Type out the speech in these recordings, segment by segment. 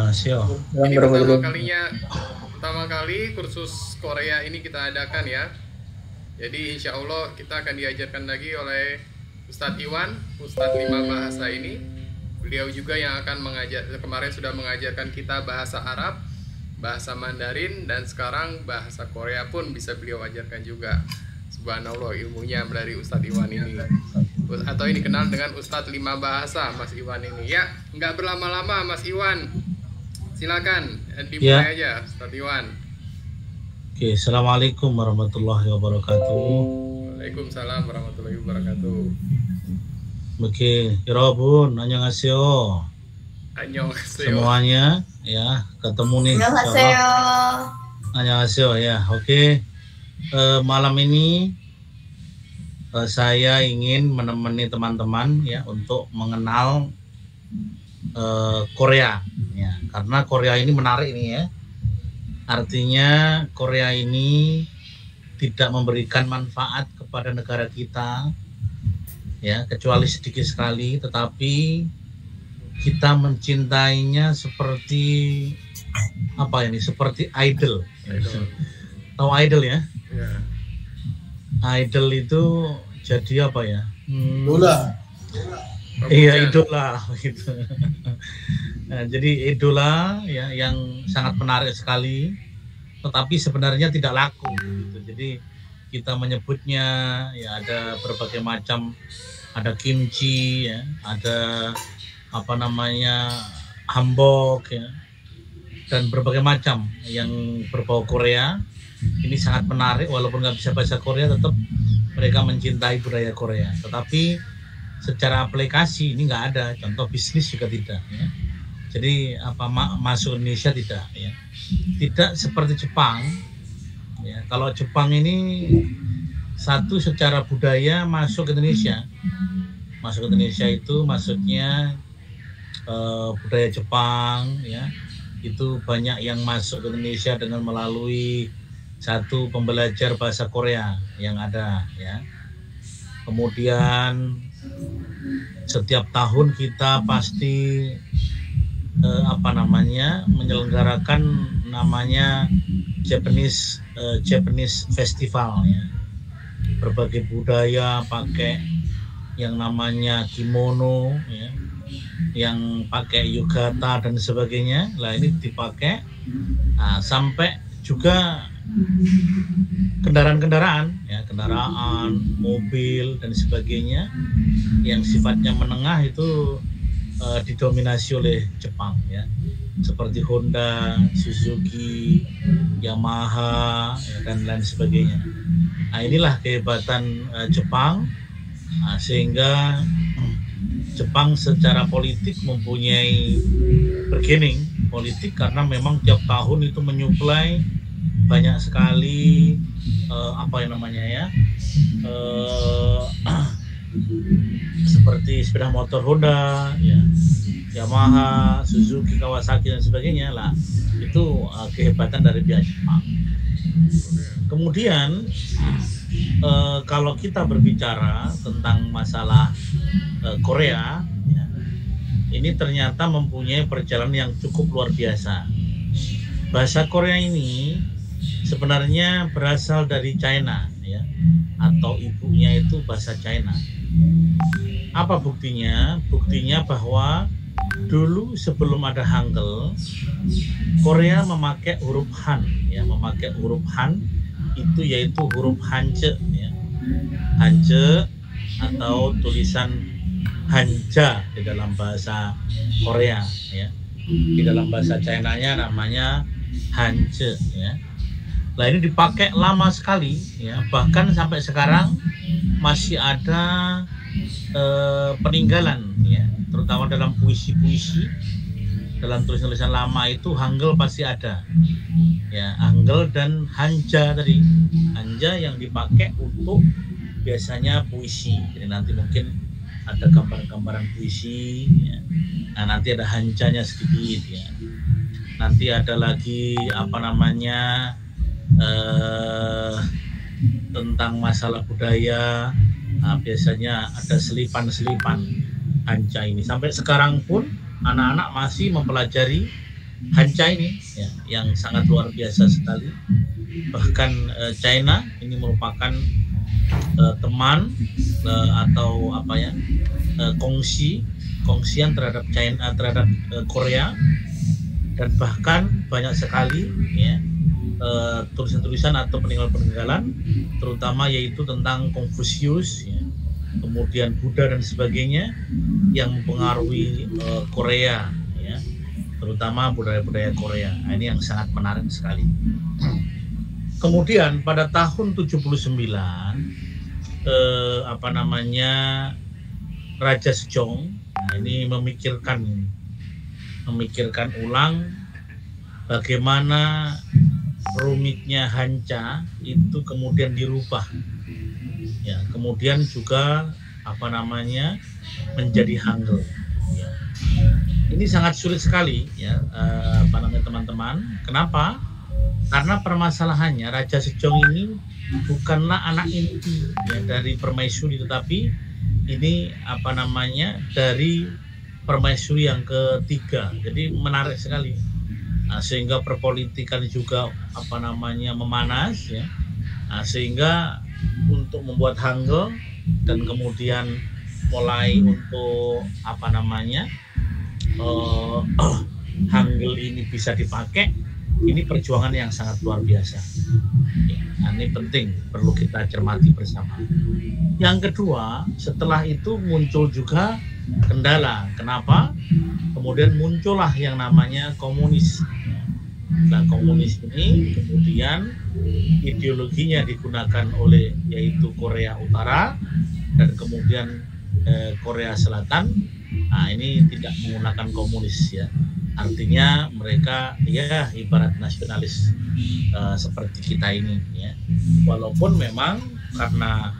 Annyeonghaseyo. Ini pertama kali kursus Korea ini kita adakan ya. Jadi insya Allah kita akan diajarkan lagi oleh Ustadz Iwan, Ustadz 5 bahasa ini. Beliau juga yang akan mengajar, kemarin sudah mengajarkan kita bahasa Arab, bahasa Mandarin, dan sekarang bahasa Korea pun bisa beliau ajarkan juga. Subhanallah, ilmunya dari Ustadz Iwan ini. Atau ini kenal dengan Ustadz 5 bahasa, Mas Iwan ini. Ya, nggak berlama-lama Mas Iwan. Silakan dimulai aja, Ustadz Iwan. Oke, Assalamualaikum warahmatullahi wabarakatuh. Waalaikumsalam warahmatullahi wabarakatuh. Oke, Yorobun, annyeonghaseyo. Annyeonghaseyo. Semuanya, ya, ketemu nih. Annyeonghaseyo. Annyeonghaseyo, ya, oke. Malam ini saya ingin menemani teman-teman ya untuk mengenal Korea, ya, karena Korea ini menarik nih ya. Artinya Korea ini tidak memberikan manfaat kepada negara kita, ya, kecuali sedikit sekali, tetapi kita mencintainya seperti apa ini? Seperti idol. Tahu idol ya? Ya. Idol itu jadi apa ya? Idola. Iya, idola gitu. Nah, jadi idola ya yang sangat menarik sekali, tetapi sebenarnya tidak laku gitu. Jadi kita menyebutnya ya ada berbagai macam, ada kimchi ya, ada apa namanya hanbok ya, dan berbagai macam yang berbau Korea. Ini sangat menarik, walaupun nggak bisa bahasa Korea tetap mereka mencintai budaya Korea. Tetapi secara aplikasi ini nggak ada, contoh bisnis juga tidak ya. Jadi apa masuk Indonesia tidak ya, tidak seperti Jepang ya. Kalau Jepang ini satu secara budaya masuk ke Indonesia, itu maksudnya budaya Jepang ya, itu banyak yang masuk ke Indonesia dengan melalui satu pembelajar bahasa Korea yang ada ya. Kemudian setiap tahun kita pasti menyelenggarakan namanya Japanese Festival ya. Berbagai budaya pakai yang namanya kimono ya, yang pakai yukata dan sebagainya. Lah ini dipakai sampai juga kendaraan ya, kendaraan, mobil dan sebagainya yang sifatnya menengah itu didominasi oleh Jepang ya, seperti Honda, Suzuki, Yamaha ya, dan lain sebagainya. Nah, inilah kehebatan Jepang, sehingga Jepang secara politik mempunyai bargaining politik karena memang tiap tahun itu menyuplai banyak sekali seperti sepeda motor Honda, ya, Yamaha, Suzuki, Kawasaki dan sebagainya lah. Itu kehebatan dari pihak Jepang. Kemudian kalau kita berbicara tentang masalah Korea, ya, ini ternyata mempunyai perjalanan yang cukup luar biasa. Bahasa Korea ini sebenarnya berasal dari China ya, atau ibunya itu bahasa China. Apa buktinya? Buktinya bahwa dulu sebelum ada Hangul, Korea memakai huruf Han ya, memakai huruf Han itu yaitu huruf Hanje ya. Hanje atau tulisan Hanja di dalam bahasa Korea ya. Di dalam bahasa China-nya namanya Hanje ya. Nah, ini dipakai lama sekali ya, bahkan sampai sekarang masih ada peninggalan ya, terutama dalam puisi-puisi, dalam tulisan-tulisan lama itu Hangul pasti ada ya, Hangul dan Hanja tadi. Hanja yang dipakai untuk biasanya puisi, jadi nanti mungkin ada gambar-gambaran puisi ya. Nah, nanti ada Hanjanya sedikit ya, nanti ada lagi tentang masalah budaya. Nah, biasanya ada selipan-selipan Hanja ini. Sampai sekarang pun anak-anak masih mempelajari Hancha ini ya, yang sangat luar biasa sekali. Bahkan China ini merupakan teman atau apa ya, kongsian terhadap China, terhadap Korea, dan bahkan banyak sekali ya tulisan-tulisan atau peninggalan-peninggalan, terutama yaitu tentang Konfusius ya, kemudian Buddha dan sebagainya yang mempengaruhi Korea ya, terutama budaya-budaya Korea. Nah, ini yang sangat menarik sekali. Kemudian pada tahun 79 Raja Sejong ini memikirkan ulang bagaimana rumitnya Hancha itu kemudian dirubah ya, kemudian juga menjadi Hangul ya. Ini sangat sulit sekali ya, teman-teman. Kenapa? Karena permasalahannya Raja Sejong ini bukanlah anak inti ya dari permaisuri, tetapi ini dari permaisuri yang ketiga. Jadi menarik sekali. Nah, sehingga perpolitikan juga memanas ya. Nah, sehingga untuk membuat Hangul dan kemudian mulai untuk Hangul ini bisa dipakai, ini perjuangan yang sangat luar biasa. Nah, ini penting, perlu kita cermati bersama. Yang kedua, setelah itu muncul juga kendala. Kenapa? Kemudian muncullah yang namanya komunis. Nah, komunis ini kemudian ideologinya digunakan oleh yaitu Korea Utara dan kemudian Korea Selatan. Nah, ini tidak menggunakan komunis ya. Artinya mereka ya ibarat nasionalis seperti kita ini ya. Walaupun memang karena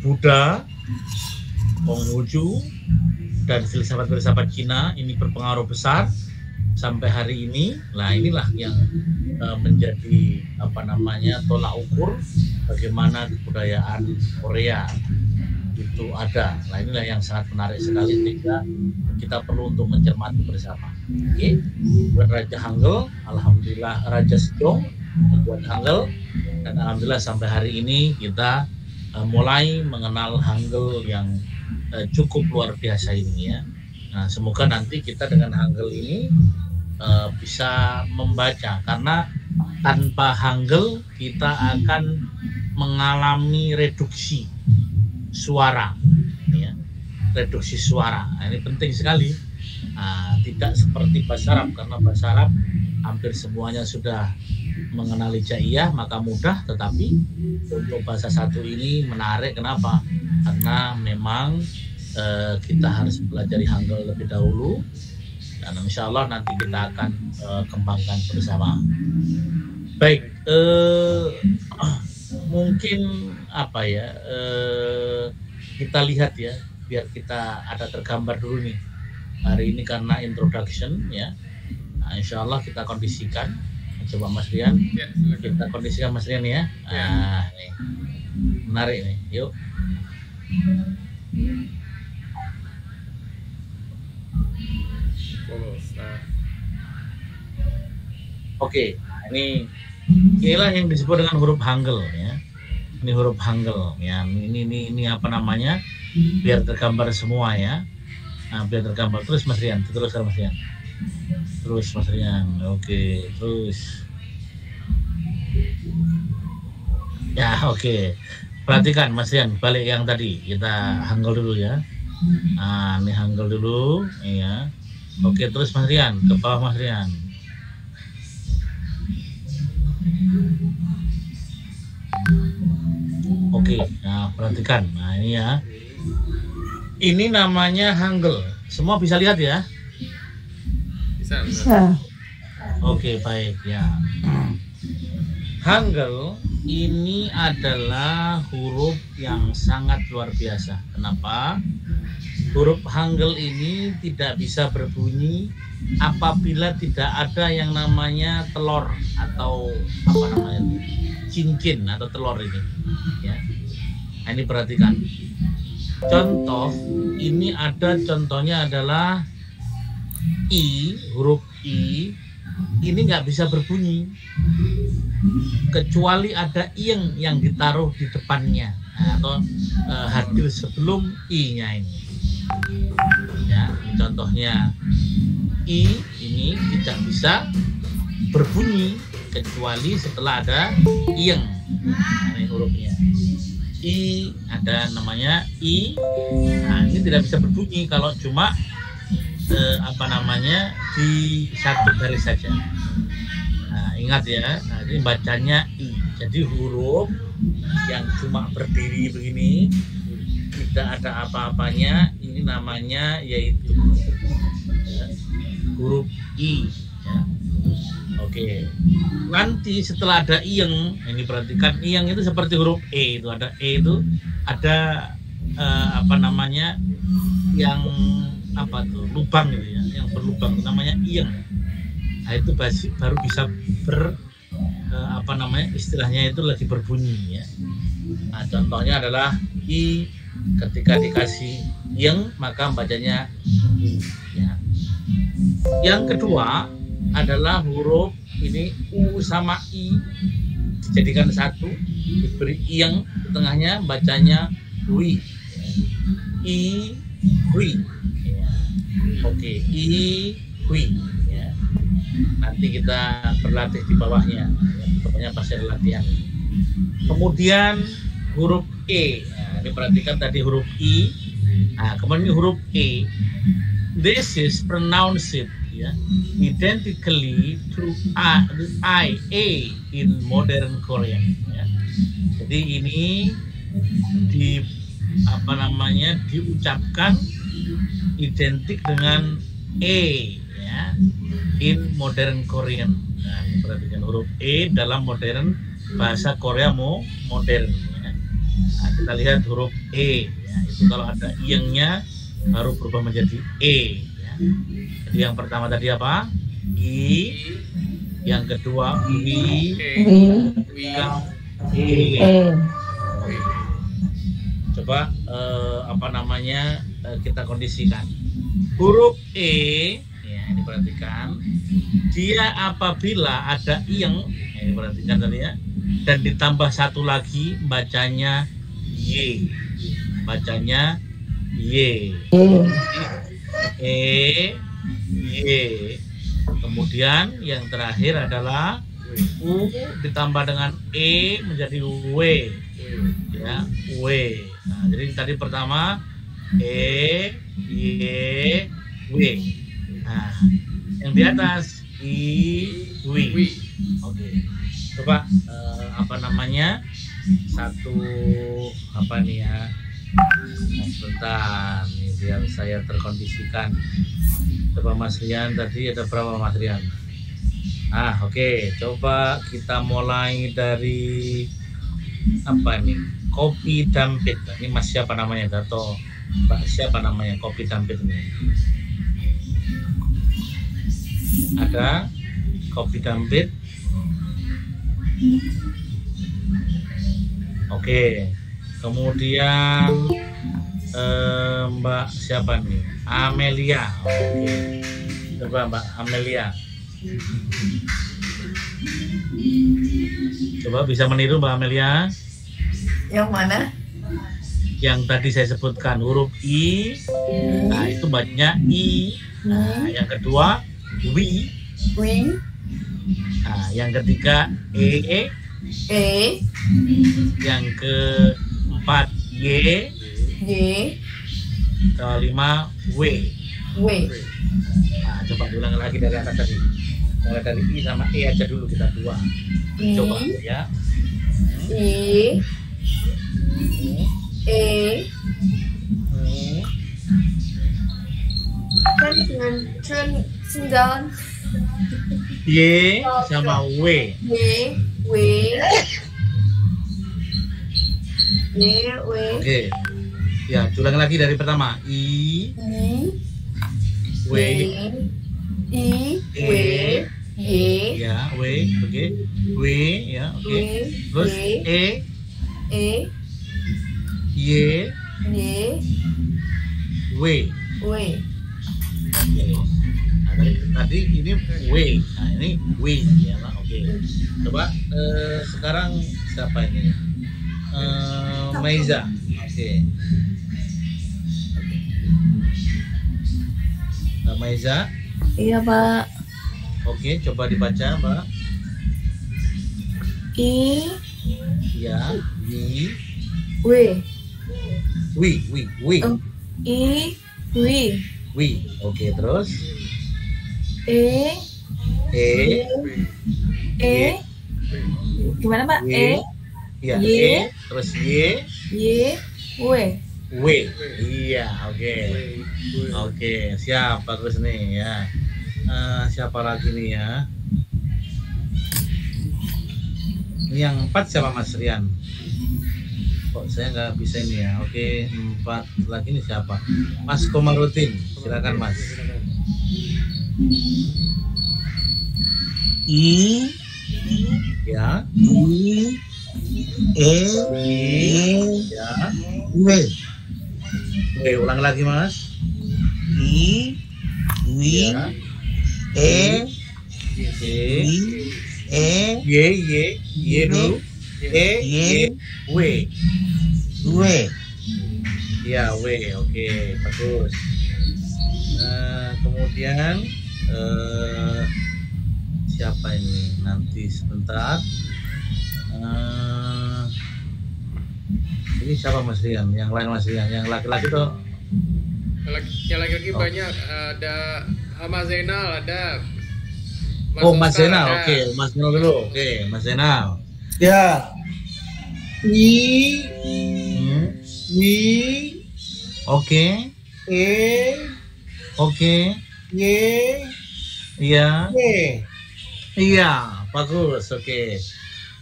Buddha, Konghucu dan filsafat-filsafat Cina ini berpengaruh besar sampai hari ini. Nah, inilah yang menjadi tolak ukur bagaimana kebudayaan Korea itu ada. Nah, inilah yang sangat menarik sekali, sehingga kita perlu untuk mencermati bersama. Oke, buat Raja Hangul, alhamdulillah Raja Sejong membuat Hangul, dan alhamdulillah sampai hari ini kita mulai mengenal Hangul yang cukup luar biasa ini ya. Nah, semoga nanti kita dengan Hangul ini bisa membaca, karena tanpa Hangul kita akan mengalami reduksi suara ya. Reduksi suara. Nah, ini penting sekali. Tidak seperti bahasa Arab, karena bahasa Arab hampir semuanya sudah mengenal hijaiyah, maka mudah. Tetapi untuk bahasa satu ini menarik. Kenapa? Karena memang kita harus belajar Hangul lebih dahulu, dan insya Allah nanti kita akan kembangkan bersama. Baik, mungkin kita lihat ya, biar kita ada tergambar dulu nih hari ini karena introduction ya. Nah, insya Allah kita kondisikan. Coba Mas Rian ya, kita kondisikan Mas Rian ya. Nih menarik nih, yuk. Oke, inilah yang disebut dengan huruf Hangul ya. Ini huruf Hangul ya. Ini biar tergambar semua ya. Nah, biar tergambar. Terus Mas Rian, terus Mas Rian. Terus Mas Rian. Oke, terus. Ya, oke. Perhatikan Mas Rian, balik yang tadi. Kita Hangul dulu ya. Nah, ini Hangul dulu ya. Oke, terus Mas Rian, ke bawah Mas Rian. Oke, nah perhatikan. Nah, ini ya. Ini namanya Hangul. Semua bisa lihat ya? Bisa. Oke, baik ya. Hangul ini adalah huruf yang sangat luar biasa. Kenapa? Huruf Hangul ini tidak bisa berbunyi apabila tidak ada yang namanya telur atau cincin atau telur ini ya. Nah, ini perhatikan. Contoh, ini ada contohnya adalah I, huruf I ini nggak bisa berbunyi kecuali ada ing yang ditaruh di depannya atau hadir sebelum i-nya ini. Ya, contohnya i ini tidak bisa berbunyi kecuali setelah ada ing. Ini hurufnya. I ada namanya i. Nah, ini tidak bisa berbunyi kalau cuma di satu garis saja. Nah, ingat ya, nah, ini bacanya i. Jadi huruf yang cuma berdiri begini, tidak ada apa-apanya, ini namanya yaitu huruf i. Ya. Oke. Nanti setelah ada ing, ini perhatikan ing itu seperti huruf e itu ada itu ada yang lubang gitu ya, yang berlubang namanya ing. Nah, itu baru bisa istilahnya itu lagi berbunyi ya. Nah, contohnya adalah i ketika dikasih ing maka bacanya i ya. Yang kedua adalah huruf ini u sama i dijadikan satu, diberi ing di tengahnya bacanya wi. I wi. Oke, i wi ya. Nanti kita berlatih di bawahnya. Pokoknya pasti ada latihan. Kemudian huruf e. Nah, diperhatikan tadi huruf i. Nah, kemudian huruf e. This is pronounced ya, identically to I, A in modern Korean ya. Jadi ini diucapkan identik dengan e ya, in modern Korean. Nah, perhatikan huruf e dalam modern bahasa Korea modern ya. Nah, kita lihat huruf e ya, itu kalau ada ing-nya baru berubah menjadi e ya. Jadi yang pertama tadi apa? I. Yang kedua wi. Yang e. Coba kita kondisikan. Huruf e ya, ini perhatikan. Dia apabila ada ing, ini perhatikan tadi ya, dan ditambah satu lagi bacanya y. Bacanya y. E y. Kemudian yang terakhir adalah u ditambah dengan e menjadi w ya, w. Nah, jadi tadi pertama e y w. Nah, yang di atas i wi. Oke. Coba sebentar nih biar saya terkondisikan. Coba Mas Rian, tadi ada berapa Mas Rian? Oke. Coba kita mulai dari kopi dampit. Ini Mas siapa namanya? Atau Mbak siapa namanya kopi dampit ini? Ada kopi dampit. Oke. Kemudian Mbak siapa nih? Amelia. Oke. Coba Mbak Amelia. Coba bisa meniru Mbak Amelia. Yang mana? Yang tadi saya sebutkan huruf i. Nah, itu bacanya i. Nah, yang kedua wi. Nah, yang ketiga e. Yang keempat y. Kelima w. Nah, coba ulang lagi dari atas tadi. Mulai dari i sama e aja dulu kita dua. Coba ya. I E kan dengan sembilan y sama w. Oke. Ya, ulang lagi dari pertama. I w y. Ya, w. Oke. W ya, oke. Terus e y w. Oke. Nah, Tadi ini we, nah ini we ya Pak. Oke. Coba sekarang siapa ini? Meiza. Oke. Meiza. Iya, Pak. Oke, coba dibaca, Mbak. I, Ya, we. Oh, I, We. Oke, terus E, E, gimana, Pak? Y. Ya, Y. terus Y, W. Iya, oke. Oke, siap, bagus nih ya. Siapa lagi nih ya? Ini yang 4 siapa Mas Rian? Kok saya nggak bisa ini ya? Oke, 4 lagi nih siapa? Mas Komarudin, silakan Mas. I, Ya, ya. W, Oke, ulang lagi Mas. I, Ya, E, Y, Y dulu. W. W, Ya, W. Oke, bagus. Kemudian siapa ini? Nanti sebentar. Ini siapa Mas Rian? Yang lain Mas Rian? Yang laki-laki tuh? Yang lagi banyak, ada Mas Zainal, ada Mas Oscar, Zainal. ada. Oke, Mas Zainal dulu. Oke, Mas Zainal. ya, I, Oke, E, oke. Y, Iya. W. Iya, bagus. Oke.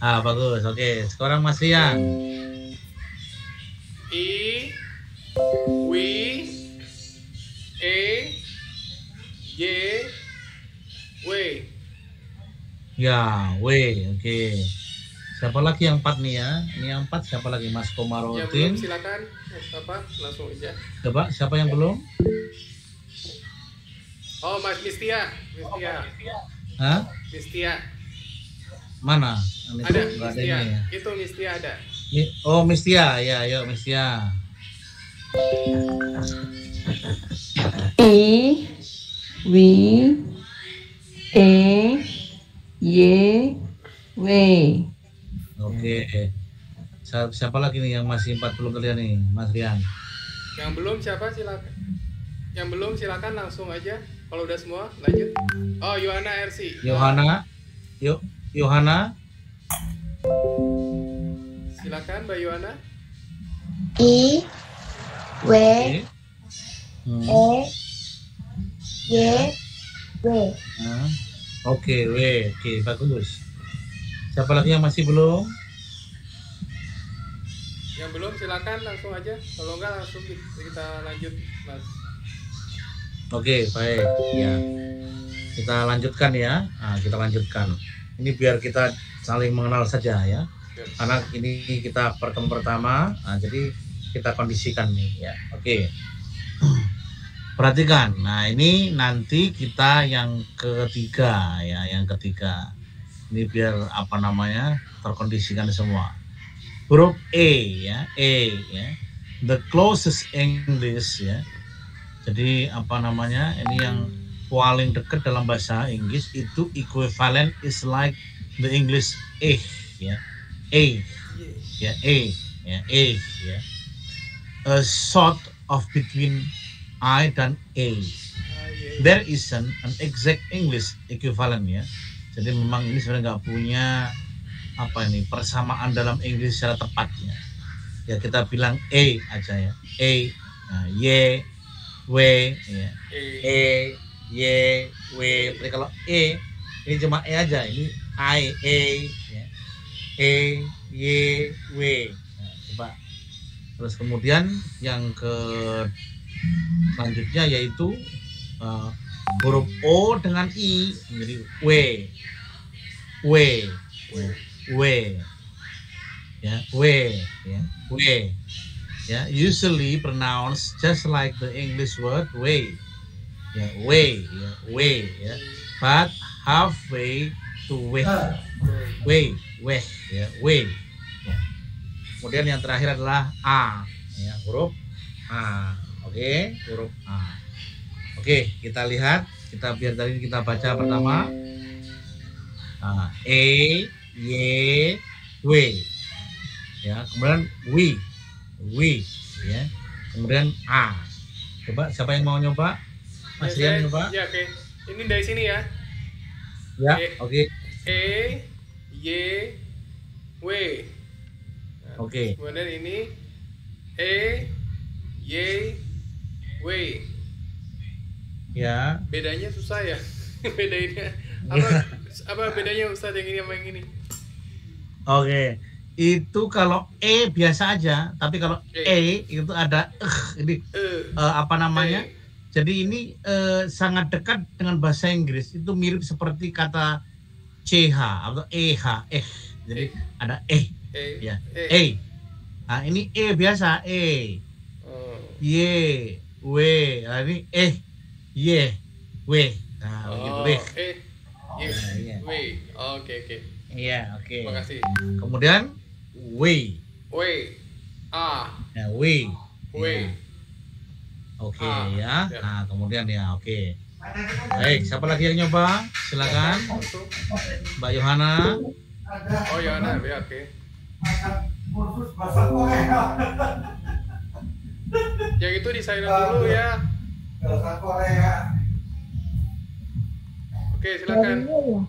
Bagus. Oke, sekarang Mas Rian. I, W, E, Y, W. Ya, W. Oke. Siapa lagi yang 4 nih ya? Ini yang 4 siapa lagi? Mas Yang belum Komarudin. silakan, apa langsung aja. Coba siapa yang belum? Oh, Mas Mistia. Hah? Mistia. Mana? Ini Ada tuh nggak ada Mistia. ini ya. Itu Mistia ada. Oh, Mistia. Ya, yuk Mistia. I, W, E, Y, W. Oke. Siapa lagi nih yang masih 4 belum terlihat nih, Mas Rian? Yang belum siapa silakan. Yang belum silakan langsung aja. Kalau udah semua lanjut. Oh, Yohana RC. Yohana. Yuk, Yohana. Silakan Mbak Yohana. I, W, Oke. E, Y, W. Oke, W. Oke, bagus. Siapa lagi yang masih belum? Yang belum silakan langsung aja. Kalau enggak langsung kita lanjut, Mas. Oke, baik. Ya. Kita lanjutkan ya. Kita lanjutkan. Ini biar kita saling mengenal saja ya. Karena ini kita pertemuan pertama, jadi kita kondisikan nih ya. Oke. Perhatikan. Nah, ini nanti kita yang ketiga ya, yang ketiga. Ini biar apa namanya? Terkondisikan semua. Huruf E ya, E ya. The closest English ya. Jadi apa namanya? Ini yang paling dekat dalam bahasa Inggris itu equivalent is like the English ya. A ya, ya. A sort of between I dan A. There isn't an exact English equivalent ya. Jadi memang ini sebenarnya nggak punya apa ini persamaan dalam Inggris secara tepatnya. Ya kita bilang A aja ya. A, Y, W, ya. Y, W. Tapi kalau E ini cuma E aja. Ini I, A, ya. E, Y, W. Nah, coba. Terus kemudian yang ke selanjutnya yaitu huruf O dengan I menjadi W, ya, W, ya, W, ya, usually pronounced just like the English word way, ya, way, ya, way, ya. But halfway to way, ya, way. Ya. Kemudian yang terakhir adalah a, ya, huruf a. Oke, huruf a. Oke, kita lihat, biar tadi kita baca pertama. E, Y, W. Ya, kemudian we, ya. Kemudian a. Coba siapa yang mau nyoba? Mas Rian nyoba? Ya, oke. Ini dari sini ya. Ya, oke. E, Y, W. Nah, Oke. kemudian ini E, Y, W. Ya. Bedanya susah ya. Bedanya apa bedanya Ustadz yang ini sama yang ini? Oke. Itu kalau E biasa aja, tapi kalau E itu ada ini apa namanya? Jadi ini sangat dekat dengan bahasa Inggris. Itu mirip seperti kata CH atau EH, Jadi ada ya. Nah, ini biasa E. Y, W. Nah, ini Y, W. Nah, begitu. W. Oke. Iya, oke. Terima kasih. Kemudian W. A. Ya, W. W. Oke, A. ya. Nah, kemudian ya, oke. Baik, siapa lagi yang nyoba? Silakan. Mbak Yohana. Oh, Yohana, ya, oke. Yang itu di silent dulu ya. Oke, silakan.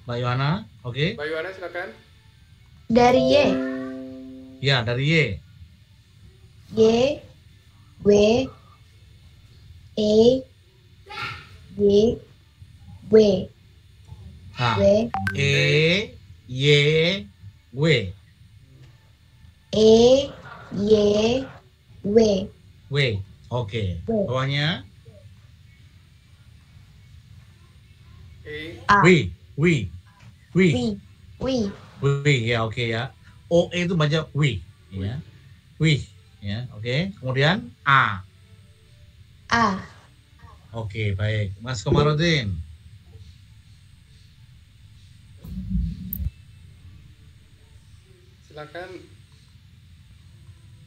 Mbak Yohana, oke. Mbak Yohana, silakan. Dari Y. Ya, dari Y. Y, W, E, Y, W, Nah, W, E, Y, W. E, Y, W. W. Oke. W. Bawahnya E. A. W. W, Ya, oke ya. O itu baca W, ya. W, ya, oke. Kemudian A. A. Oke, baik. Mas Komarudin.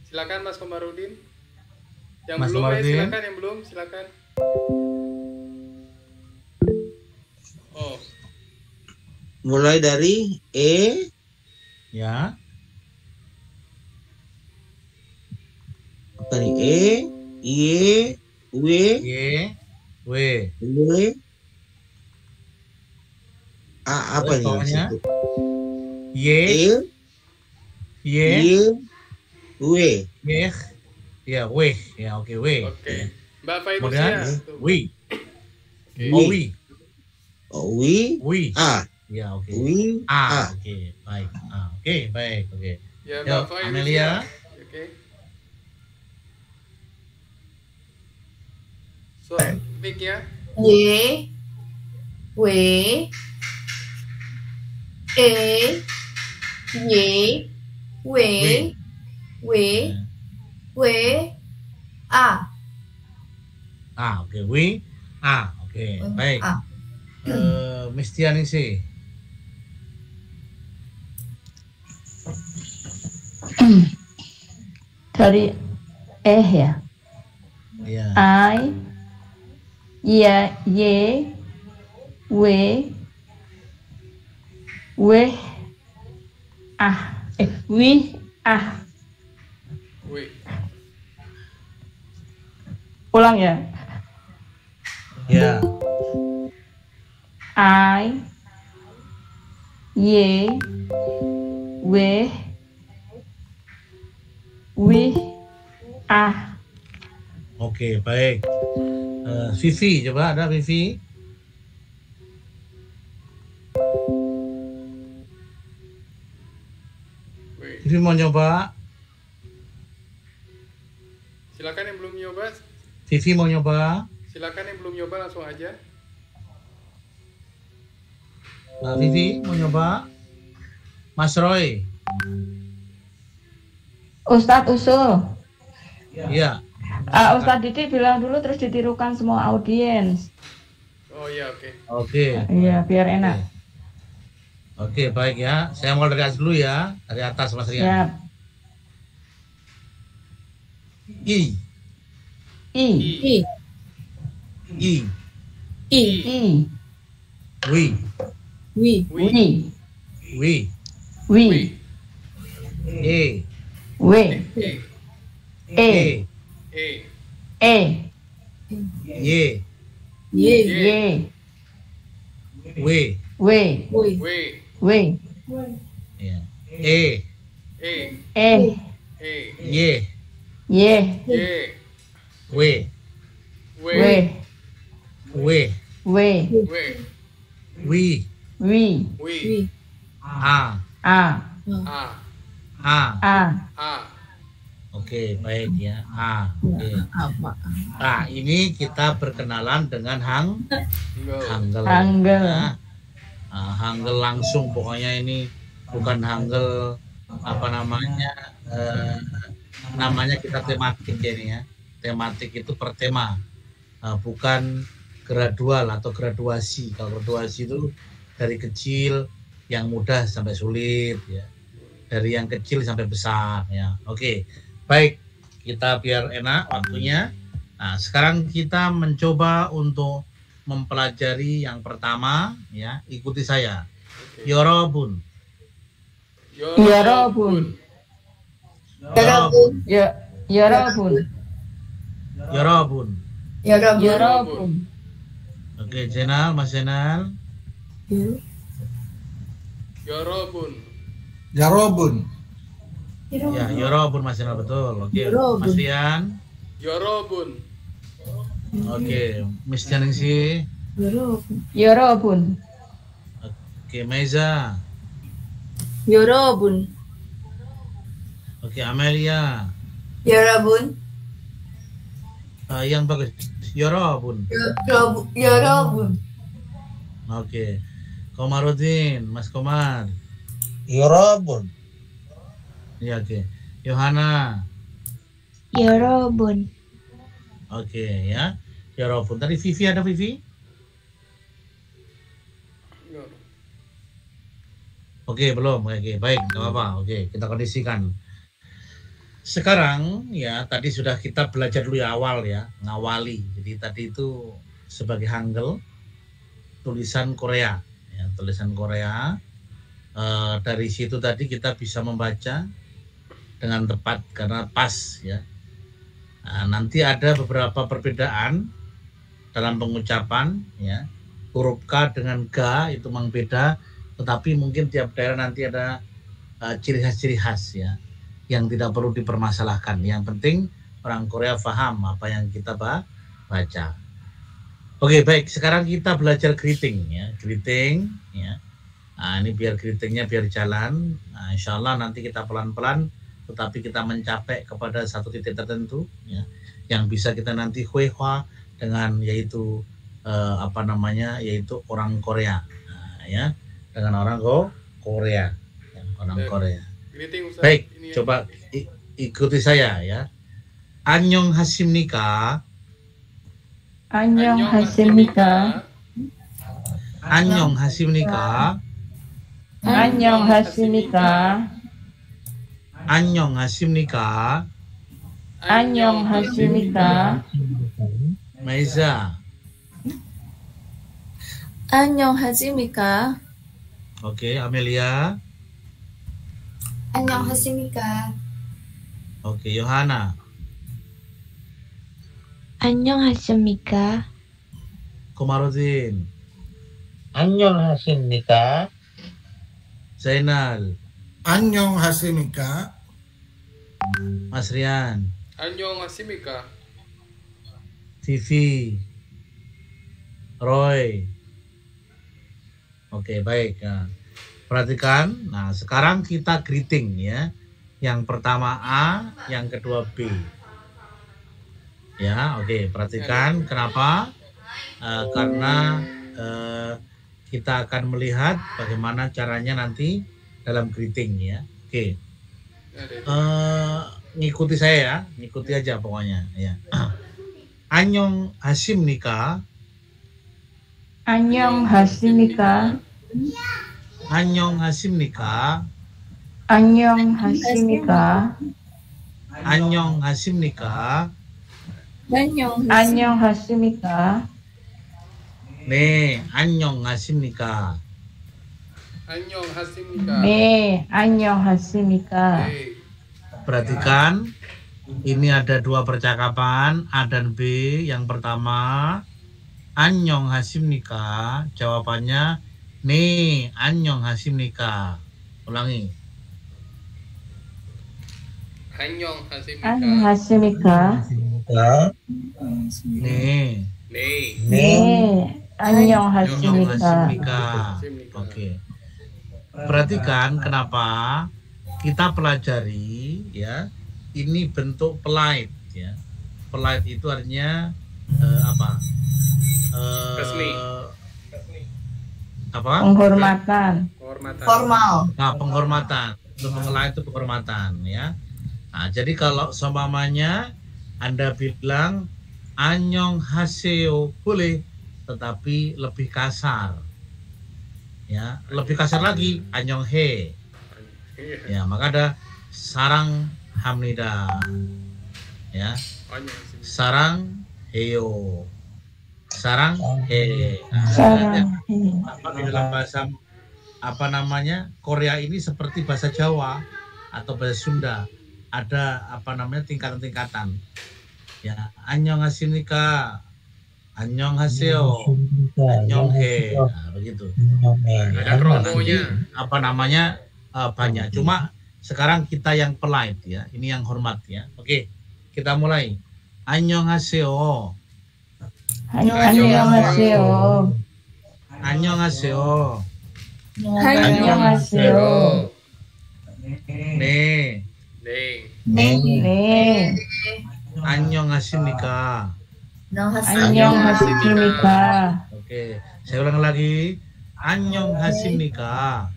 Silakan Mas Komarudin. Yang Mas belum Komarudin. silakan, yang belum silakan. Oh, Mulai dari E, Ya. apa nih? E, Y, W, Y, W. W, A apa Terus nih? bawahnya? Situ? Y, E, Y, Y, W. Y. Ya, W. Ya, oke, W. oke. Mbak Kemudian Fairusia. tuh. W. Oke. Oh, W. O, W, W. A. Ya, oke. W, A. A. Oke, baik. Oke, baik. Oke. Ya, Yuk, Mbak Fairusia. Amelia. Oke. So, mic ya. Y, W, E, Y, W, W, W, A. A, oke. W. A, oke. Baik. A. Miss Tiani sih. Dari ya. Ya. I, Y, W, W, W, W. ulang ya. Ya. I, Y, W, W, A. Oke, baik. Vivi, coba ada Vivi. W. Vivi mau nyoba. Silakan yang belum nyoba. Vivi mau nyoba. Silakan yang belum nyoba langsung aja. Mbak Vivi mau nyoba. Mas Roy. Ustadz usul. Iya. Ustadz Didi bilang dulu terus ditirukan semua audiens. Oh iya, oke. Oke. Iya, biar enak. Oke, baik ya. Saya mulai dari atas dulu ya. Dari atas Mas Rian. Siap. I, I. I. I, I. I. wi, Wi. Wi. wi, Wi. Wi. e, W. E. E. E. E. y, Ye. Y. w, W. Wi. W. W. ya. E, E. E. E. y, Y. Y. w, W. W. w, W. W. wi, Wi. Wi. Wi. a, A. A. a. A. A. Oke, baik ya. A. Oke. Apa? Nah, ini kita berkenalan dengan Enggak. Hangul. Hangul. Ya. Hangul langsung, pokoknya ini bukan Hangul apa namanya, namanya kita tematik ya ini ya. Tematik itu per tema, bukan gradual atau graduasi. Kalau graduasi itu dari kecil yang mudah sampai sulit ya, dari yang kecil sampai besar ya. Oke, baik, kita biar enak waktunya. Nah, sekarang kita mencoba untuk mempelajari yang pertama ya. Ikuti saya. Yorobun. Yorobun. Yorobun. Yorobun. Yorobun. Yorobun. Yorobun. Oke, Jenal, Mas Jenal. Yorobun. Yarobun. Ya, Yorobun Mas Jenal, betul. Oke, Yorobun. Mas Rian. Yorobun. Oke, Miss Janingsi. Yorobun. Yorobun. Oke, Meza. Yorobun. Oke, Amelia. Yorobun. Yang bagus. Yorobun. Yorobun. Oke. Komarudin, Mas Komar. Yorobun. Ya, oke. Yohana. Yorobun. Oke, ya. Yorobun. Tadi Vivi, ada Vivi? Enggak. Oke, belum. Oke, baik, nggak apa-apa. Oke, kita kondisikan. Sekarang ya, tadi sudah kita belajar dulu ya awal ya, ngawali. Jadi tadi itu sebagai Hangul, tulisan Korea. Ya, tulisan Korea. Dari situ tadi kita bisa membaca dengan tepat karena pas ya. Nah, nanti ada beberapa perbedaan dalam pengucapan ya. Huruf K dengan G itu memang beda, tetapi mungkin tiap daerah nanti ada ciri khas ya yang tidak perlu dipermasalahkan. Yang penting orang Korea paham apa yang kita baca. Oke, baik. Sekarang kita belajar greeting ya, greeting ya. Nah, ini biar greetingnya biar jalan. Nah, insya Allah nanti kita pelan-pelan, tetapi kita mencapai kepada satu titik tertentu ya, yang bisa kita nanti huehua dengan yaitu yaitu orang Korea. Nah, ya, dengan orang Korea, ya, orang Korea. Greeting, Ustaz. Baik, Ini ya. coba ikuti saya ya. Annyeong hasimnika. Annyeong hasimnika. Annyeong hasimnika. Annyeong hasimnika. Annyeong hasimnika. Annyeong hasimnika. Maiza. 안녕하십니까? Oke, Amelia. 안녕하십니까? Oke, Yohana. 안녕하십니까? Komarudin. Annyeonghasimnika. Zainal. Annyeonghasimnika. Mas Rian. Annyeonghasimnika. Vivi. Roy. Oke, baik. Nah, perhatikan. Nah, sekarang kita greeting ya. Yang pertama A, yang kedua B. Ya, oke. Perhatikan kenapa? Karena kita akan melihat bagaimana caranya nanti dalam greeting ya. Oke. Ngikuti saya ya, ngikuti aja pokoknya ya. Annyeong hasimnika. 안녕하십니까? 안녕하십니까? 안녕하십니까? 안녕하십니까? 안녕하십니까? 네, 안녕하십니까? 안녕하십니까? 네, 안녕하십니까? 네. Perhatikan, ini ada dua percakapan A dan B. Yang pertama, 안녕하십니까? Jawabannya, 네, 안녕하십니까? Ulangi. 안녕하십니까? 안녕하십니까? 네, 네. 네, 안녕하십니까? 안녕하십니까? Oke. Perhatikan kenapa kita pelajari ya. Ini bentuk polite ya. Polite itu artinya apa? Resmi. Apa? penghormatan. Formal. Nah, penghormatan. Untuk polite itu penghormatan ya. Nah, jadi kalau seumpamanya Anda bilang annyeonghaseyo boleh, tetapi lebih kasar. Ya, lebih kasar lagi annyeonghae. Ya, maka ada sarang hamnida. Ya, sarang heyo. Sarang he. Sarang he. Di dalam bahasa apa namanya? Korea ini seperti bahasa Jawa atau bahasa Sunda. Ada apa namanya? Tingkatan-tingkatan. Ya, annyeongha십니까? annyeonghaseyo. annyeonghae. Nah, begitu. Ada kromonya. Apa namanya? Banyak. Cuma sekarang kita yang polite ya. Ini yang hormat ya. Oke. Kita mulai. annyeonghaseyo. 안녕하세요. annyeonghaseyo. 안녕하세요. 네. 네. 네, annyeongha십니까? 안녕하십니까? Oke. Saya ulang lagi. annyeongha십니까?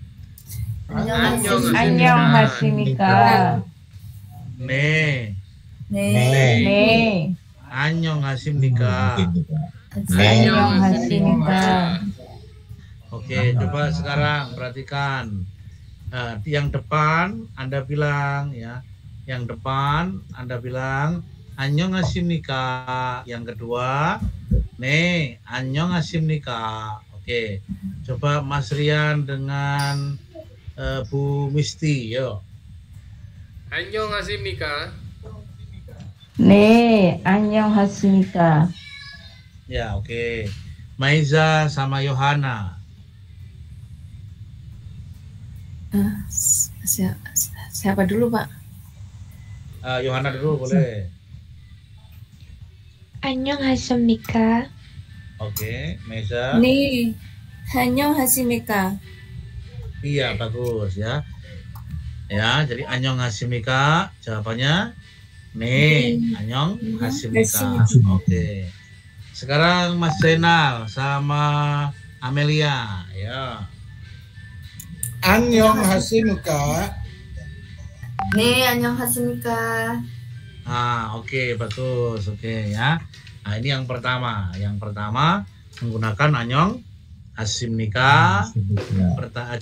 안녕하십니까? 네. 네, annyeongha십니까? 안녕하십니까? Oke, coba sekarang perhatikan. Di yang depan Anda bilang ya. Yang depan Anda bilang annyeongha십니까? Yang kedua, 네, annyeongha십니까? Oke. Coba Mas Rian dengan Bu Misti, yuk. 안녕하십니까? 네, 안녕하십니까? Ya, oke. Maiza sama Yohana. Siapa dulu, Pak? Yohana dulu boleh. 안녕하십니까? Oke, Maiza. 네. 안녕하십니까? Iya, bagus ya. Ya, jadi annyeongha십니까? Jawabannya 네, annyeongha십니까? Oke. Sekarang Mas Zainal sama Amelia ya. 안녕하십니까? 네, 안녕하십니까? Oke, bagus. Oke ya. Nah, ini yang pertama. Yang pertama menggunakan annyeongha십니까?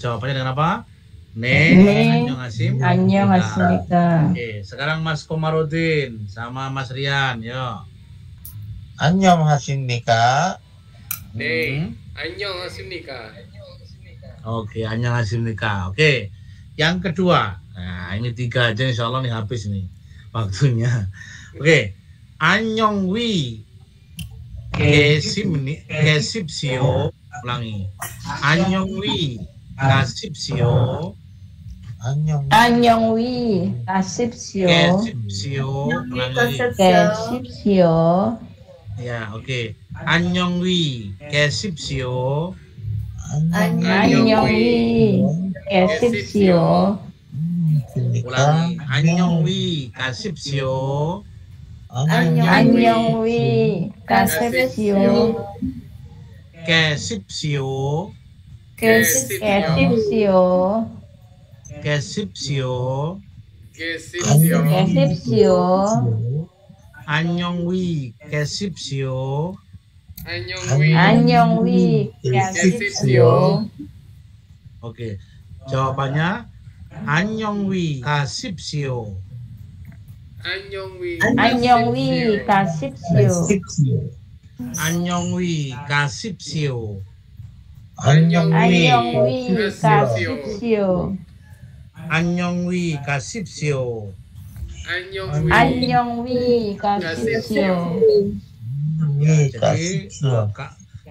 Jawabannya dengan apa? 네, 안녕하십니까? Oke, sekarang Mas Komarudin sama Mas Rian, yuk. 안녕하십니까? 네. 안녕하십니까? Oke, annyeongha십니까? Oke, yang kedua. Nah, ini 3 aja insya Allah nih habis nih waktunya. Oke, annyeongwi 계십시오. ulangi. annyeongwi 가십시오. 안녕히 가십시오. ulangi. 계십시오. Ya, oke. annyeongwi 계십시오. 안녕히 계십시오. ulangi. annyeongwi 가십시오. 안녕히 가십시오. 계십시오. 계십시오. 계십시오. 계십시오. annyeongwi 계십시오. 안녕히 가십시오. Oke. Jawabannya 안녕히 가십시오. 안녕히 가십시오. 안녕히 가십시오. 안녕히 가십시오. 안녕히 가십시오. 안녕히 가십시오. Jadi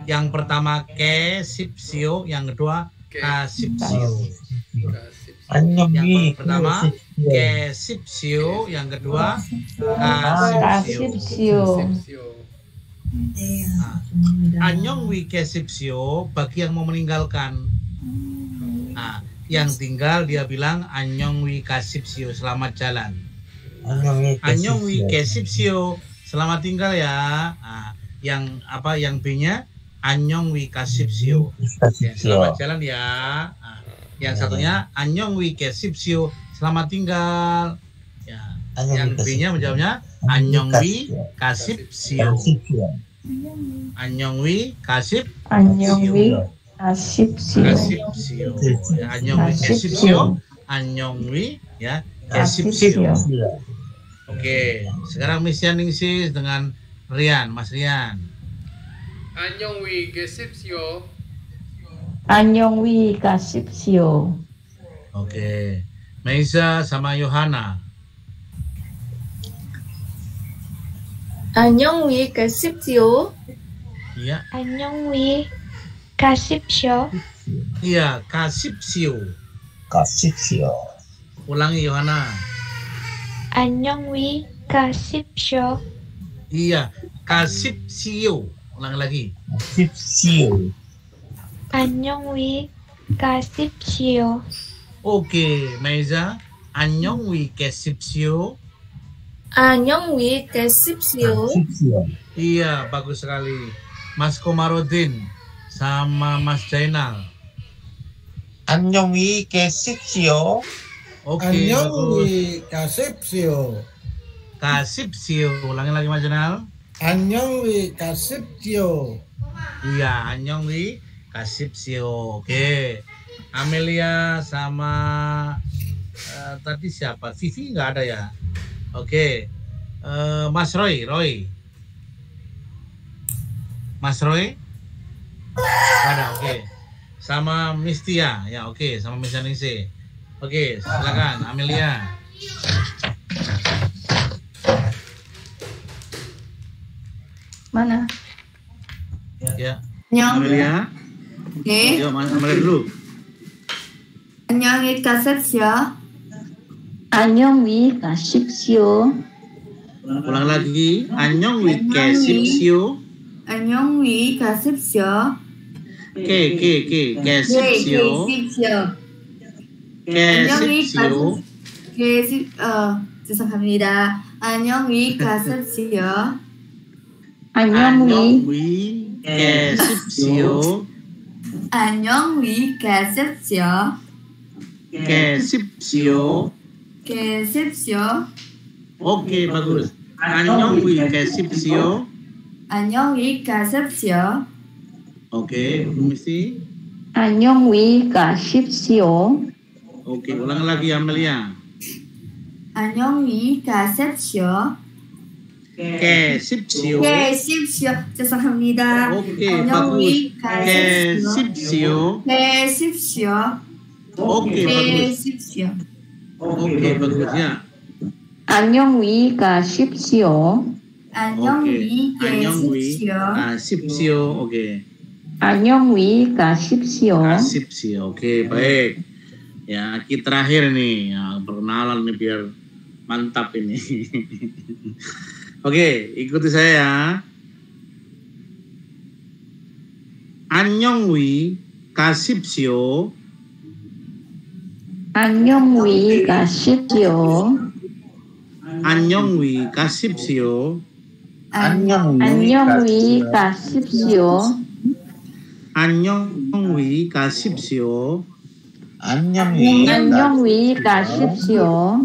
yang pertama kesipsio, yang kedua kasipsio. Yang pertama kesipsio, yang kedua kasipsio. Annyeongwi kesipsio bagi yang mau meninggalkan. Nah, yang tinggal dia bilang annyeongwi kasipsio, selamat jalan. Annyeongwi kesipsio, selamat tinggal ya. Nah, yang apa? Yang B-nya annyeongwi kasipsio, ya, selamat jalan ya. Nah, yang satunya annyeongwi kesipsio, selamat tinggal. Ya, yang B-nya menjawabnya annyeongwi kasipsio. Annyeongwi kasipsio. Kasipsio. Ya, annyeongwi kasipsio. Annyeongwi ya kasipsio. Oke, sekarang Miss Yaningsih dengan Rian, Mas Rian. 안녕히 계십시오. 안녕히 가십시오. Oke, Meisa sama Yohana. 안녕히 가십시오. Iya, 안녕히 가십시오. iya, kasipsio. Ulangi Yohana. 안녕히 가십시오. Iya, kasipsio. Ulangi lagi. 안녕히 가십시오. Oke, Meisa. Annyeongwi kesipsio. 안녕히 가십시오. Iya, bagus sekali. Mas Komarudin sama Mas Jainal. 안녕히 계십시오. Oke, bagus. 안녕히 가십시오. Kasipsio. Ulangi lagi Mas Jainal. 안녕히 가십시오. Iya, annyeongwi kasipsio. Oke. Amelia sama tadi siapa? Vivi nggak ada ya? Oke. Mas Roy. Mas Roy? Ada, oke. Sama Miss Tia. Ya, oke. Sama Miss Yaningsih. Oke, silakan Amelia. Mana? Ya. 안녕. Amelia. 네. Yuk, Mas Amelia dulu. 안녕히 가십시오. 안녕히 가십시오. Ulang lagi. annyeongwi kesipsio. 안녕히 가십시오. kesipsio. kesipsio. 죄송합니다. 안녕히 가십시오. 안녕히 kesipsio. 안녕히 가십시오. Kesipsio. Oke, bagus. Annyeongwi kesipsio. 안녕히 가십시오. Oke, Misi. 안녕히 가십시오. Oke, ulang lagi Amelia. 안녕히 가십시오. Kesipsio. 죄송합니다. Oke, 안녕히 bagus. 가십시오. Kesipsio. Oke, bagus. Oke, bagus ya. 안녕히 가십시오. 안녕히 계십시오. Kasipsio. Oke. 안녕히 가십시오. Kasipsio. Oke, baik. Ya, kita terakhir nih. Ya, perkenalan nih biar mantap ini. Oke, ikuti saya ya. Annyeongwi kasipsio. 안녕히 가십시오. Annyeongwi kasipsio. 안녕히 가십시오. Annyeongwi kasipsio. 안녕히 가십시오.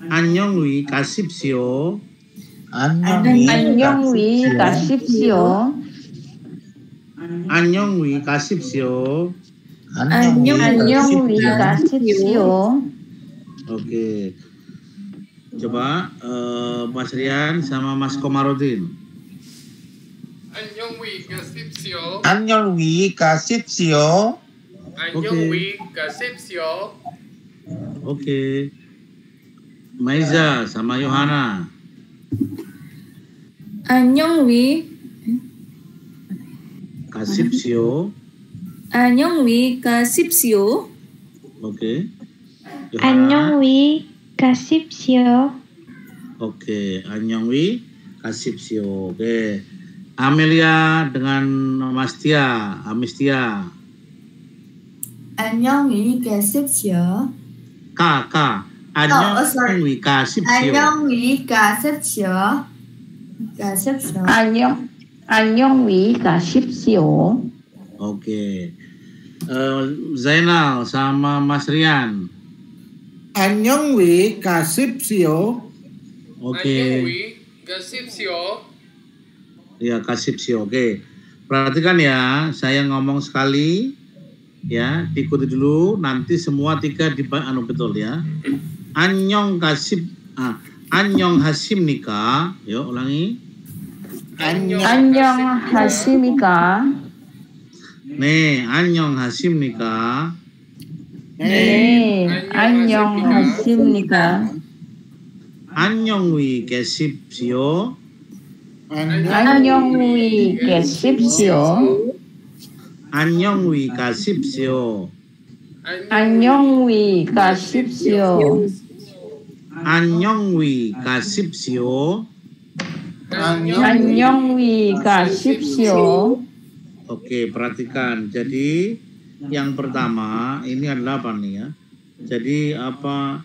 Annyeongwi kasipsio. 안녕히 가십시오. 안녕히 가십시오. 안녕히 가십시오. Oke. Coba Mas Rian sama Mas Komarudin. 안녕히 가십시오. 안녕히 가십시오. 안녕히 가십시오. Oke. Maiza sama Yohana. 안녕히 가십시오. 안녕히 가십시오. Oke. Yohana. 안녕히 가십시오. Oke, 안녕히 가십시오. Oke. Amelia dengan Mas Tia, Amistia. 안녕히 계십시오. K. 안녕히 가십시오. 안녕히 가십시오. 안녕히 가십시오. Oke. Zainal sama Mas Rian. 안녕히 가십시오. Oke. 안녕히 가십시오. Ya, 가십시오. Oke. Perhatikan ya, saya ngomong sekali. Ya, diikuti dulu. Nanti semua tiga betul ya. 안녕하십니까? Yuk ulangi. 안녕하십니까? 네, 안녕하십니까? 네, 안녕하십니까? 안녕히 계십시오. 안녕히 계십시오. 안녕히 가십시오. 안녕히 가십시오. 안녕히 가십시오. 안녕히 가십시오. Oke, perhatikan. Jadi yang pertama ini adalah apa nih ya? Jadi apa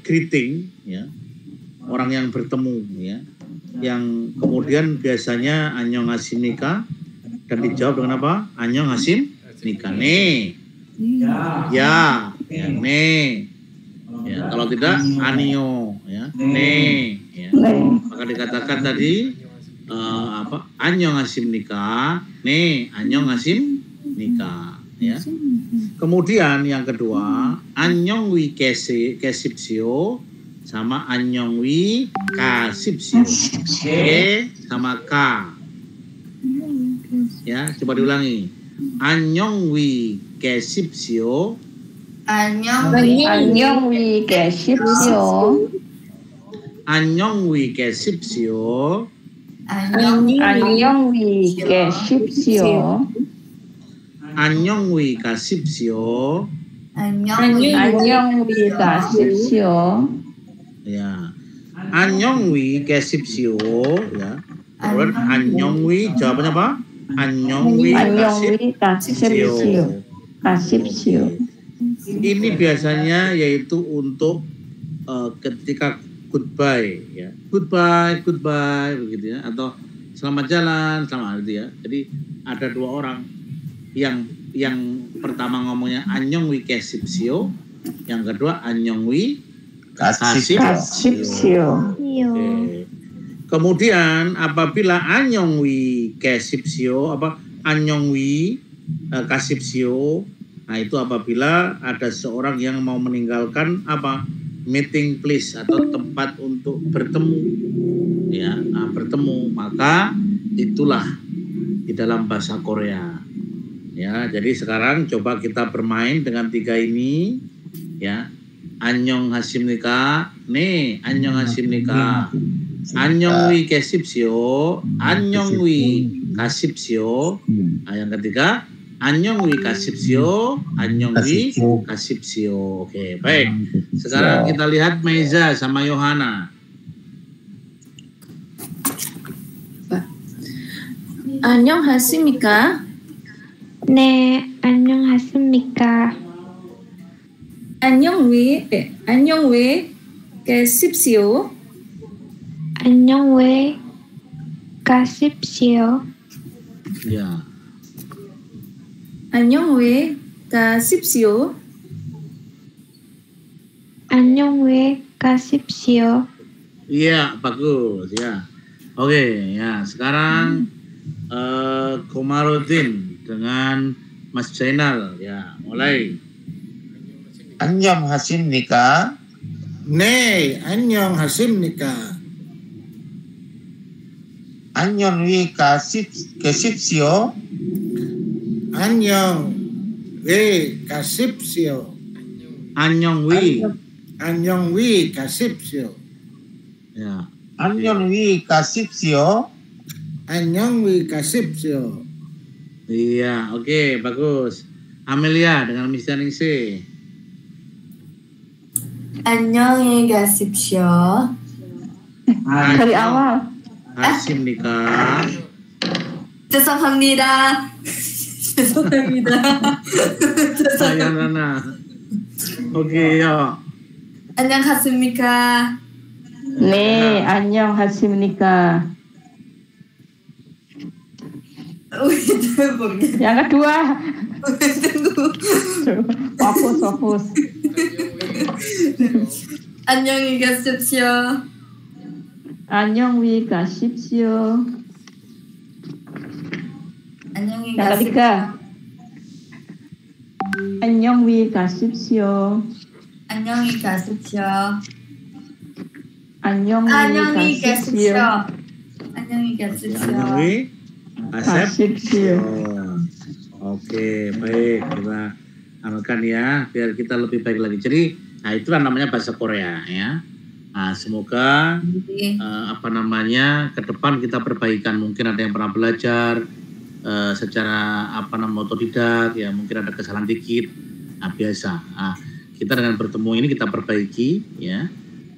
greeting ya, orang yang bertemu ya, yang kemudian biasanya annyeonghasimnika dan dijawab dengan apa? annyeonghasimnika. Nih, ya, nih. Ya, kalau tidak anio ya, nih. Ya. Maka dikatakan tadi apa? annyeonghasimnika. Nih, annyeonghasimnika. Ya. Kemudian yang kedua, 안녕히 계십시오 sama 안녕히 가십시오. Oke, sama K. Ya, coba diulangi. 안녕히 계십시오. 안녕히 계십시오. 안녕히 계십시오. 안녕히 계십시오. 안녕히 가십시오. 안녕히 가십시오. Ya, 안녕히 계십시오. Ya, kemudian 안녕히 jawabannya apa? 안녕히 가십시오. Ini biasanya yaitu untuk ketika goodbye ya, goodbye begitu ya, atau selamat jalan, selamat gitu ya. Jadi ada dua orang yang pertama ngomongnya 안녕히 계십시오, yang kedua 안녕히 가십시오. Oke. Kemudian apabila 안녕히 계십시오 안녕히 가십시오, nah itu apabila ada seorang yang mau meninggalkan meeting place atau tempat untuk bertemu ya, bertemu, maka itulah di dalam bahasa Korea ya. Jadi sekarang coba kita bermain dengan tiga ini ya. annyeonghasimnika, 네, annyeonghasimnika, 안녕히 계십시오, 안녕히 가십시오. Nah, yang ketiga 안녕히 가십시오, 안녕히 가십시오. Oke, baik. Sekarang kita lihat Meiza sama Yohana. 안녕하십니까? 네, 안녕하십니까? 안녕히 계십시오. 안녕히 가십시오. Ya. 안녕히 가십시오. 안녕히 가십시오. Iya, bagus ya. Oke, ya sekarang Komarudin dengan Mas Zainal. Ya, mulai. Annyeong hasimnika. 네, 안녕하십니까? 안녕 위 가십시오. 안녕, 왜 가십시오? Annyeongwi. 안녕, 왜 가십시오? Ya. 안녕 위 가십시오. 안녕, 왜 가십시오? Iya, oke, bagus. Amelia dengan Miss Yaningsih. 안녕히 가십시오. Dari awal. Hasimnika. 죄송합니다. 죄송합니다. Saya Nana. Oke, yuk. 안녕하십니까? 네, 안녕하십니까? Tunggu. Yang kedua. Tunggu. Fokus. 안녕히 가십시오. 안녕히 가십시오. 안녕히 Yang 가십시오. ketiga. 안녕히 가십시오. 안녕히 가십시오. 안녕히 안녕히 가십시오. 가십시오. 안녕히 가십시오. Annyeongwi. Asep. 가십시오. Oke, baik. Kita amalkan ya, biar kita lebih baik lagi. Jadi, nah itulah namanya bahasa Korea ya. Nah, semoga ke depan kita perbaikan. Mungkin ada yang pernah belajar secara otodidak ya, mungkin ada kesalahan dikit. Nah, biasa. Nah, kita dengan bertemu ini kita perbaiki ya.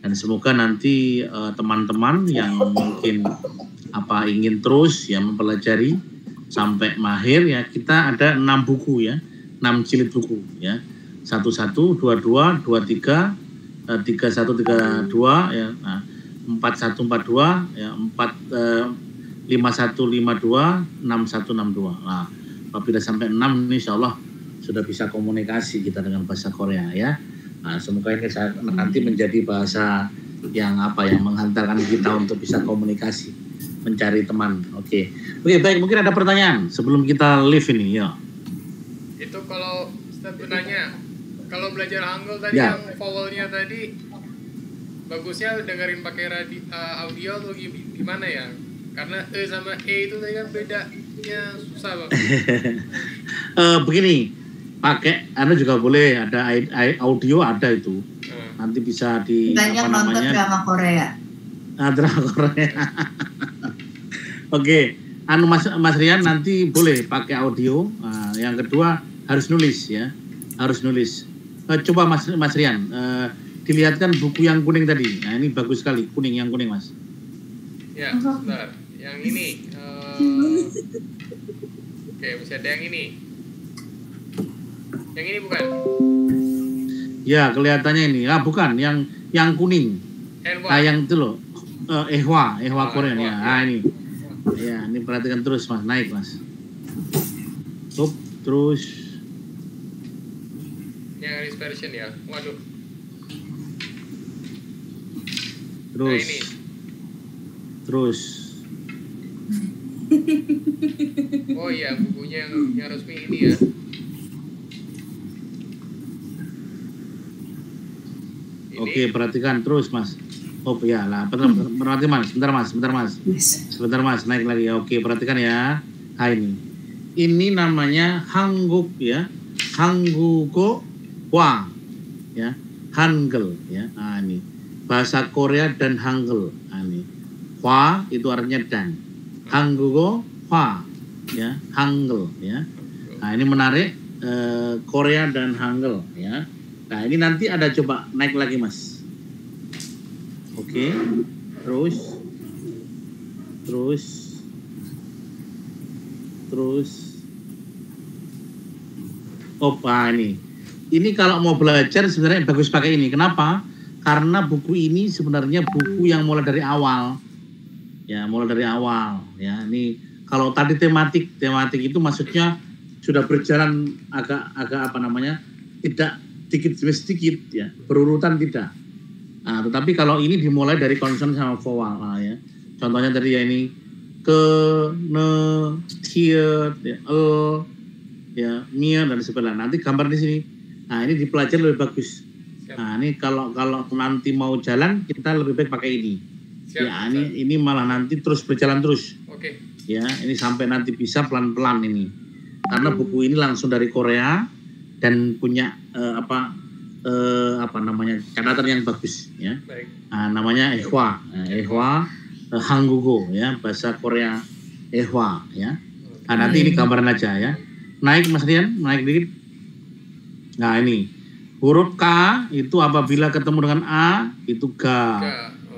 Dan semoga nanti teman-teman yang mungkin ingin terus ya mempelajari sampai mahir ya, kita ada 6 buku ya, 6 jilid buku ya. 11, 22, 23, 31, 32 ya, 41, 42 ya, 51, 52, 61, 62. Nah, apabila sampai 6 ini insyaallah sudah bisa komunikasi kita dengan bahasa Korea ya. Nah, semoga ini nanti menjadi bahasa yang menghantarkan kita untuk bisa komunikasi, mencari teman. Oke, baik. Mungkin ada pertanyaan sebelum kita live ini ya. Itu kalau Ustaz bertanya, kalau belajar Hangul tadi Ya. yang vowelnya tadi bagusnya dengerin pakai audio atau gimana ya? Karena E sama E itu tadi kan bedanya susah Bang. Begini, pakai juga boleh, ada audio ada itu. Nanti bisa di Banyak nonton drama Korea. Drama Korea. Oke, Mas Rian nanti boleh pakai audio. Yang kedua harus nulis ya, harus nulis. Coba Mas Rian, dilihatkan buku yang kuning tadi. Nah ini bagus sekali, yang kuning Mas. Ya, sebentar. Yang ini. Oke, masih ada yang ini. Yang ini bukan? Ya kelihatannya ini. Bukan, yang kuning. Yang itu loh. Ehwa Korea ya. Ini. Ya, ini perhatikan terus Mas, naik Mas. Terus. Yang English version ya. Waduh. Terus. Nah, ini. Terus. Oh iya, bukunya yang resmi ini ya. Oke, perhatikan terus Mas. Oh ya lah, perhatikan sebentar Mas, naik lagi ya. Oke, perhatikan ya. Ini namanya Hanguk ya, Hanggugo Hwa ya, Hangul ya. Nah ini bahasa Korea dan Hangul. Nah, ini Hwa itu artinya dan, Hanggugo Hwa ya, Hangul ya. Nah ini menarik, Korea dan Hangul ya. Nah ini nanti ada, coba naik lagi Mas. Oke, terus. Ini kalau mau belajar sebenarnya bagus pakai ini. Kenapa? Karena buku ini sebenarnya buku yang mulai dari awal. Ya, mulai dari awal. Ya, ini kalau tadi tematik itu maksudnya sudah berjalan agak tidak sedikit demi sedikit ya, berurutan tidak. Nah, tetapi kalau ini dimulai dari konson sama vowel ya. Contohnya tadi ya ini ke, ne, tie, ya, ya, mia dan sebagainya. Nanti gambar di sini. Nah, ini dipelajari lebih bagus. Nah, ini kalau nanti mau jalan kita lebih baik pakai ini. Siap, ya, ini malah nanti terus berjalan terus. Oke. Ya, ini sampai nanti bisa pelan-pelan ini. Karena buku ini langsung dari Korea dan punya apa namanya catatan yang bagus ya. Baik. Nah, namanya Ehwa, Hanggugo ya, bahasa Korea Ehwa ya. Nah, nanti ini gambaran aja ya. Naik Mas Rian, naik dikit. Nah, ini huruf K itu apabila ketemu dengan A itu ga.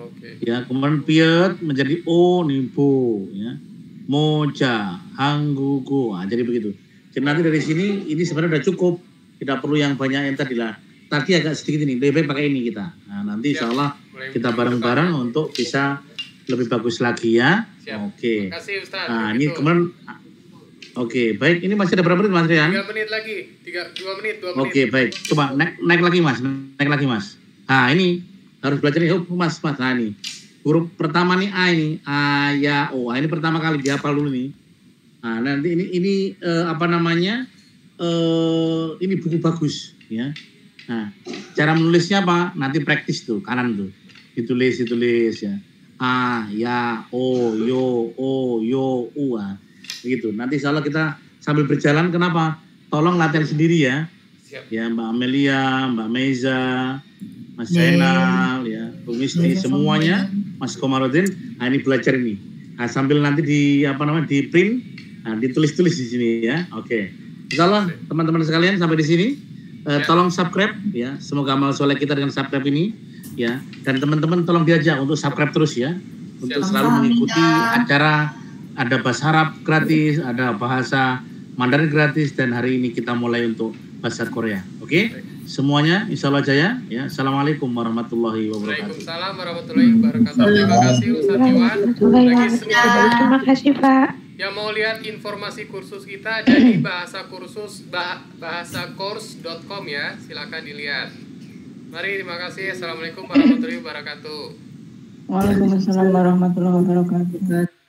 Oke. Ya, kemudian piet menjadi O nih bo ya. Moja, Hanggugo. Nah, jadi begitu. Jadi nanti dari sini ini sebenarnya udah cukup. Tidak perlu yang banyak yang tadi lah. Tadi agak sedikit ini, lebih baik pakai ini kita. Nah, nanti insya Allah kita bareng-bareng untuk bisa lebih bagus lagi ya. Siap. Oke. Terima kasih Ustaz. Nah, ini kemarin. Oke, baik. Ini masih ada berapa menit Mas Rian? 3 menit lagi. 2 menit. Oke, baik. Coba naik lagi Mas. Naik lagi Mas. Nah, ini harus belajar nih. Mas. Nah, ini. Huruf pertama nih A ini. A, ya, O. Nah, ini pertama kali dihafal dulu nih. Nah, nanti ini apa namanya? Ini buku bagus ya. Nah, cara menulisnya apa? Nanti praktis tuh, kanan tuh. Ditulis ya. A, ya, O, yo, U. Nah, begitu. Nanti insya Allah kita sambil berjalan, kenapa? Tolong latihan sendiri ya. Siap. Ya, Mbak Amelia, Mbak Meiza, Mas Zainal, ya, Bu Misti, semuanya, Mas Komarudin. Nah, ini belajar ini. Nah, sambil nanti di print, nah, ditulis-tulis di sini ya. Oke. Insya Allah teman-teman sekalian sampai di sini. Tolong subscribe ya. Semoga amal soleh kita dengan subscribe ini ya. Dan teman-teman tolong diajak untuk subscribe terus ya. Untuk selalu mengikuti acara. Ada bahasa Arab gratis, ada bahasa Mandarin gratis, dan hari ini kita mulai untuk bahasa Korea. Oke? Semuanya insya Allah jaya ya. Assalamualaikum warahmatullahi wabarakatuh. Waalaikumsalam warahmatullahi wabarakatuh. Terima kasih Ustaz Iwan. Terima kasih Pak. Yang mau lihat informasi kursus kita ada di bahasakurs.com ya. Silakan dilihat. Mari, terima kasih. Assalamualaikum warahmatullahi wabarakatuh. Waalaikumsalam warahmatullahi wabarakatuh.